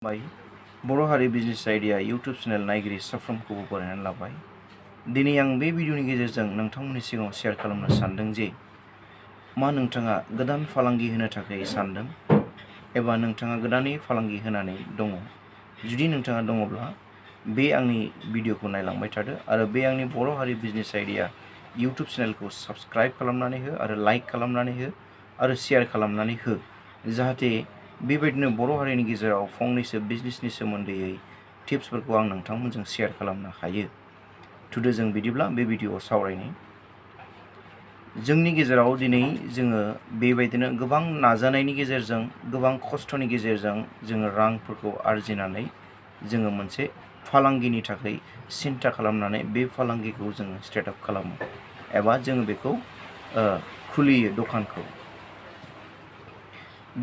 बाय बर' हारि business idea YouTube channel नायगिरि साफ्रोमखौबो बरायनानै लाबाय। दिनै आं बे भिडिअनि गेजेरजों नोंथांमोननि सिगाङाव शेयार खालामनो सानदों जे मा नोंथाङा गोदान फालांगि होनो थाखाय सानदों एबा नोंथाङा गोदानै फालांगि होनानै दङ। जुदि नोंथाङा दङब्ला बे आंनि भिडिअखौ नायलांबाय थादो आरो बे आंनि बर' हारि बिजनेस आइडिया इउटुब चेनेलखौ साबस्क्राइब खालामनानै हो आरो लाइक खालामनानै हो आरो शेयार खालामनानै हो, जाहाथे बेबायदिनो बर' हारिनि गेजेराव फंनैसो बिजनेसनि सोमोन्दैयै टिप्सफोरखौ आं नोंथांमोनजों शेयार खालामनो हायो। थुदो जों बिदिब्ला बे भिडिअआव सावरायनि। जोंनि गेजेराव दिनै जोङो बेबायदिनो गोबां नाजानायनि गेजेरजों गोबां खस्थ'नि गेजेरजों जोङो रांफोरखौ आरजिनानै जोङो मोनसे फालांगिनि थाखाय सिन्था खालामनानै बे फालांगिखौ जोङो स्टार्ट आप खालामो एबा जोङो बेखौ खुलियो दखानखौ।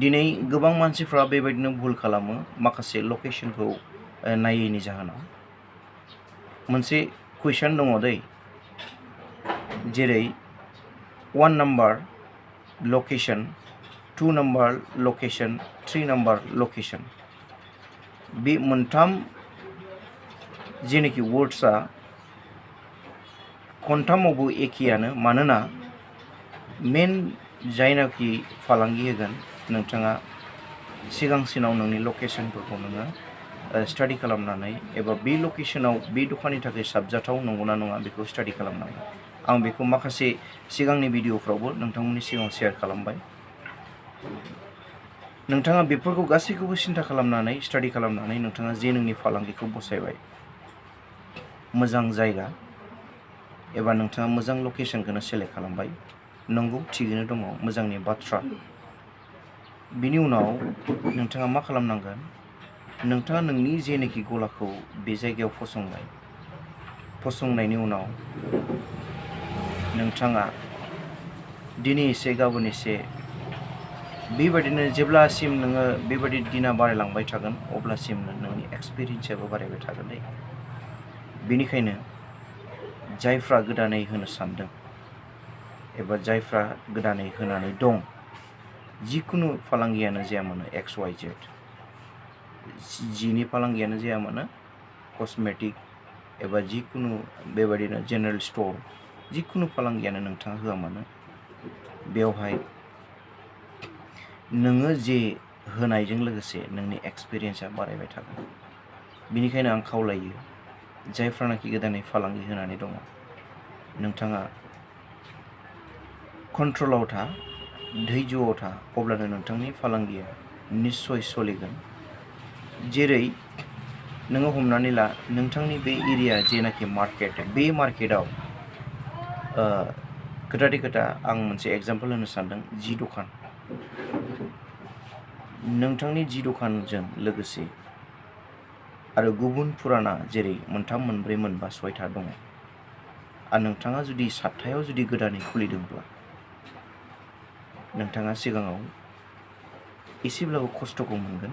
दिनै गोबां मानसिफ्रा बेबायदिनो भुल खालामो माखासे लकेशनखौ नायैनि जाहोनाव। मोनसे कुइसन दङ दै, जेरै 1 number location, 2 number location, 3 number location. बे मोनथाम जेनोखि वर्ड्सआ खनथामावबो एखेयानो, मानोना मेन जायनाखि फालांगि होगोन नोंथाङा सिगांसिनाव नोंनि लकेशनफोरखौ नोङो स्टाडि खालामनानै एबा बे लकेशनाव बे दखाननि थाखाय साबजाथाव नंगौना नङा बेखौ स्टाडि खालामनांगोन। आं बेखौ माखासे सिगांनि भिडिअफ्रावबो नोंथांमोननि सिगाङाव शेयार खालामबाय। नोंथाङा बेफोरखौ गासैखौबो सिन्था खालामनानै स्टाडि खालामनानै नोंथाङा जे नोंनि फालांगिखौ बसायबाय, मोजां जायगा एबा नोंथाङा मोजां लकेशनखौनो सेलेक्ट खालामबाय, नंगौ थिगैनो दङ, मोजांनि बाथ्रा। बिनि उनाव नोंथाङा मा खालामनांगोन, नोंथाङा नोंनि जेनोखि गलाखौ बे जायगायाव फसंबाय, फसंनायनि उनाव नोंथाङा दिनै एसे गाबोन एसे बेबायदिनो जेब्लासिम नोङो बेबायदि दिना बारायलांबाय थागोन अब्लासिम नोंनि एक्सपिरियेन्सआबो बारायबाय थागोन दै। बेनिखायनो जायफ्रा गोदानै होनो सानदों एबा जायफ्रा गोदानै होनानै दं, जिखुनु फालांगियानो जाया मानो XYZ, जिनि फालांगियानो जाया मानो, कस्मेटिक एबा जिखुनु बेबायदिनो जेनेरेल स्ट'र, जिखुनु फालांगियानो नोंथाङा होआ मानो, बेवहाय नोङो जे होनायजों लोगोसे नोंनि एक्सपिरियेन्सआ बारायबाय थागोन। बेनिखायनो आं खावलायो, जायफ्रानाखि गोदानै फालांगि होनानै दङ, नोंथाङा कन्ट्रलाव था, धैर्यआव था, अब्लानो नोंथांनि फालांगिया निस्सय सोलिगोन। जेरै नोङो हमनानै ला, नोंथांनि बे एरिया जेनाखि मार्केट, बे मार्केटआव खोथाथे खोथा आं मोनसे एग्जाम्पल होनो सानदों, जि दखान। नोंथांनि जि दखानजों लोगोसे आरो गुबुन फुराना जेरै मोनथाम, मोनब्रै, मोनबा, 6था दङ, आरो नोंथाङा जुदि 7थायाव जुदि गोदानै खुलिदोंब्ला नोंथाङा सिगाङाव एसेब्लाबो खस्थ'खौ मोनगोन।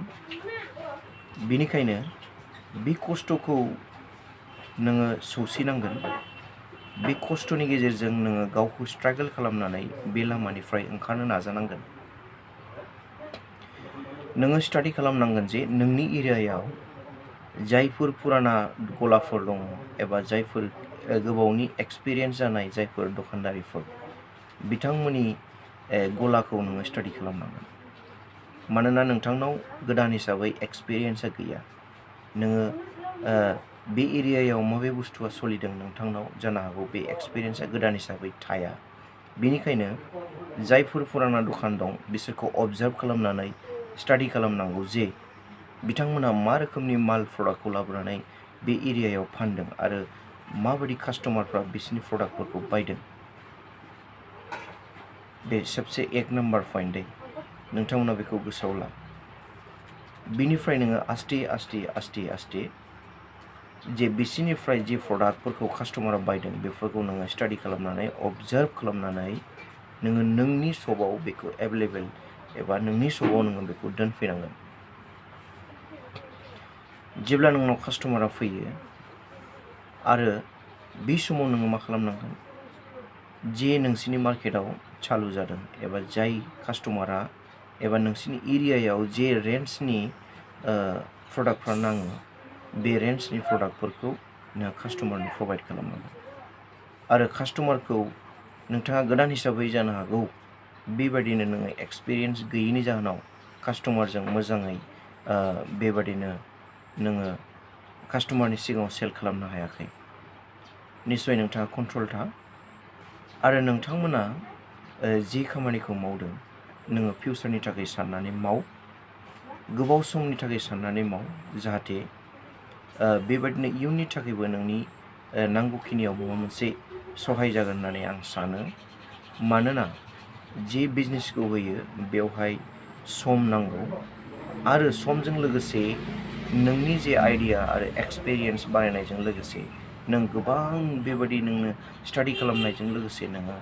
बेनिखायनो बे खस्थ'खौ नोङो सौसिनांगोन। बे खस्थ'नि गेजेरजों नोङो गावखौ स्ट्रागोल खालामनानै बे लामानिफ्राय ओंखारनो नाजानांगोन। नोङो स्टाडि खालामनांगोन जे नोंनि एरियायाव जायफोर फुराना गलाफोर दङ एबा जायफोर गोबावनि एक्सपिरियेन्स जानाय जायफोर दखानदारिफोर, बिथांमोननि गलाखौ नोङो स्टाडि खालामनांगोन। मानोना नोंथांनाव गोदान हिसाबै एक्सपिरियेन्सआ गैया। नोङो बे एरियायाव माबे बुस्थुआ सोलिदों नोंथांनाव जानो हागौ बे एक्सपिरियेन्सआ गोदान हिसाबै थाया। बेनिखायनो जायफोर फुराना दखान दं बिसोरखौ अबजार्भ खालामनानै स्टाडि खालामनांगौ जे बिथांमोना मा रोखोमनि माल प्रडाक्टखौ लाबोनानै बे एरियायाव फानदों आरो माबायदि कास्टमारफ्रा बिसोरनि प्रडाक्टफोरखौ बायदों। बे सबसे 1 नाम्बार पइन्ट दै, नोंथांमोना बेखौ गोसोआव ला। बिनिफ्राय नोङो आस्थे जे बिसोरनिफ्राय जे प्रडाक्टफोरखौ कास्टमारा बायदों बेफोरखौ नोङो स्टाडि खालामनानै अबजार्भ खालामनानै नोङो नोंनि शपआव बेखौ एभेलेबेल एबा नोंनि शपआव नोङो बेखौ दोनफैनांगोन। जेब्ला नोंनाव कास्टमारा फैयो आरो बे समाव नोङो मा खालामनांगोन, जे नोंसिनि मार्केटआव चालु जादों एबा जाय कास्टमारा एबा नोंसिनि एरियायाव जे रेन्जनि प्रडाक्टफोर नाङो बे रेन्जनि प्रडाक्टफोरखौ नोङो कास्टमारनो प्रभाइड खालामनांगोन। आरो कास्टमारखौ नोंथाङा गोदान हिसाबै जानो हागौ बेबायदिनो नोङो एक्सपिरियेन्स गैयैनि जाहोनाव कास्टमारजों मोजाङै बेबादिनो नोङो कास्टमारनि सिगाङाव सेल खालामनो हायाखै। निस्सय नोंथाङा कन्ट्रल था आरो नोंथांमोना जि खामानिखौ मावदों नोङो फिउचारनि थाखाय साननानै माव, गोबाव समनि थाखाय साननानै माव, जाहाथे बेबादिनो इयुननि थाखायबो नोंनि नांगौखिनियाव माबा मोनसे सहाय जागोन होननानै आं सानो। मानोना जि बिजनेसखौ होयो बेवहाय सम नांगौ आरो समजों लोगोसे नोंनि जे आइडिया आरो एक्सपिरियेन्स बानायनायजों लोगोसे नों गोबां बेबादि नोंनो स्टाडि खालामनायजों लोगोसे नोङो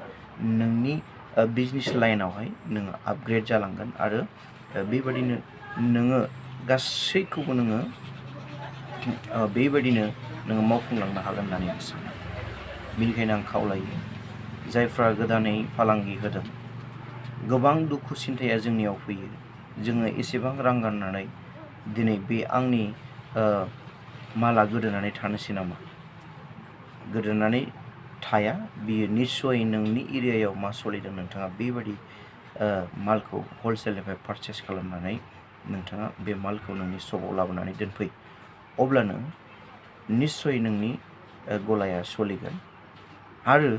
नोंनि बिजनेस लाइनावहाय नोङो आपग्रेड जालांगोन आरो बेबादिनो नोङो गासैखौबो नोङो बेबादिनो नोङो मावफुंलांनो हागोन होननानै आं सानो। बेनिखायनो आं खावलायो जायफ्रा गोदानै फालांगि होदों, गोबां दुखु सिन्थाया जोंनियाव फैयो। जोङो एसेबां रां गारनानै दिनै बे आंनि माला गोदोनानै थानोसै नामा? गोदोनानै थाया। बियो निस्सय नोंनि एरियायाव मा सोलिदों नोंथाङा बेबादि मालखौ हलसेलनिफ्राय पारचेस खालामनानै नोंथाङा बे मालखौ नोंनि सपआव लाबोनानै दोनफै। अब्लानो निस्सय नोंनि गलाया सोलिगोन आरो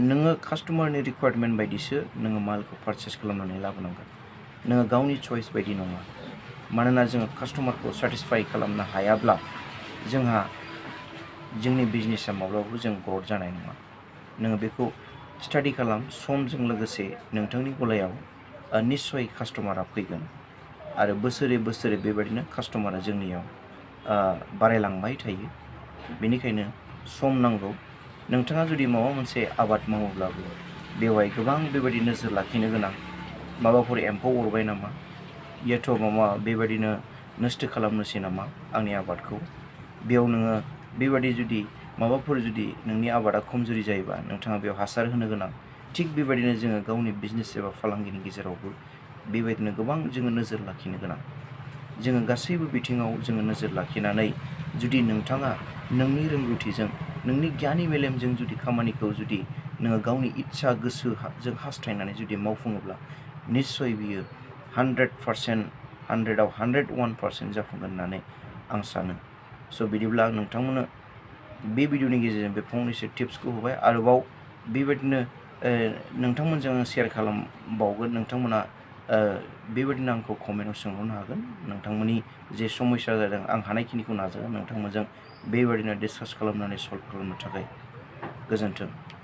नोङो कास्टमारनि रिकुवारमेन्ट बायदिसो नोङो मालखौ पारचेस खालामनानै लाबोनांगोन। नोङो गावनि चइस बायदि नङा। मानोना जोङो कास्टमारखौ सेटिसफाइ खालामनो हायाब्ला जोंहा जोंनि बिजनेसा माब्लाबाबो जों ग्रथ जानाय नङा। नोङो बेखौ स्टाडि खालाम। समजों लोगोसे नोंथांनि गलायाव निस्सय कास्टमारा फैगोन आरो बोसोरे बोसोरे बेबायदिनो कास्टमारा जोंनियाव बारायलांबाय थायो। बेनिखायनो सम नांगौ। नोंथाङा जुदि माबा मोनसे आबाद मावोब्लाबो बेवहाय गोबां बेबायदि नोजोर लाखिनो गोनां, माबाफोर एम्फौ अरबाय नामा, याथ' माबा बेबायदिनो नस्थ' खालामनोसै नामा आंनि आबादखौ, बेयाव नोङो बेबादि जुदि माबाफोर जुदि नोंनि आबादा खमजुरि जायोबा नोंथाङा बेयाव हासार होनो गोनां। थिग बेबायदिनो जोङो गावनि बिजनेस एबा फालांगिनि गेजेरावबो बेबायदिनो गोबां जोङो नोजोर लाखिनो गोनां। जोङो गासैबो बिथिङाव जोङो नोजोर लाखिनानै जुदि नोंथाङा नोंनि रोंगौथिजों नोंनि गियानि मेलेमजों जुदि खामानिखौ जुदि नोङो गावनि इस्सा गोसोजों हास्थायनानै जुदि मावफुङोब्ला निस्सय बियो 100%, 100आव 101% जाफुंगोन होननानै आं सानो। स' बिदिब्ला आं नोंथांमोननो बे भिडिअनि गेजेरजों बे फंनैसो टिप्सखौ होबाय। आरोबाव बेबायदिनो नोंथांमोनजों आं शेयार खालामबावगोन। नोंथांमोना बेबायदिनो आंखौ कमेन्टआव सोंहरनो हागोन। नोंथांमोननि जे समस्या जादों आं हानायखिनिखौ नाजागोन नोंथांमोनजों बेबायदिनो डिसकास खालामनानै सल्भ खालामनो थाखाय। गोजोन्थों।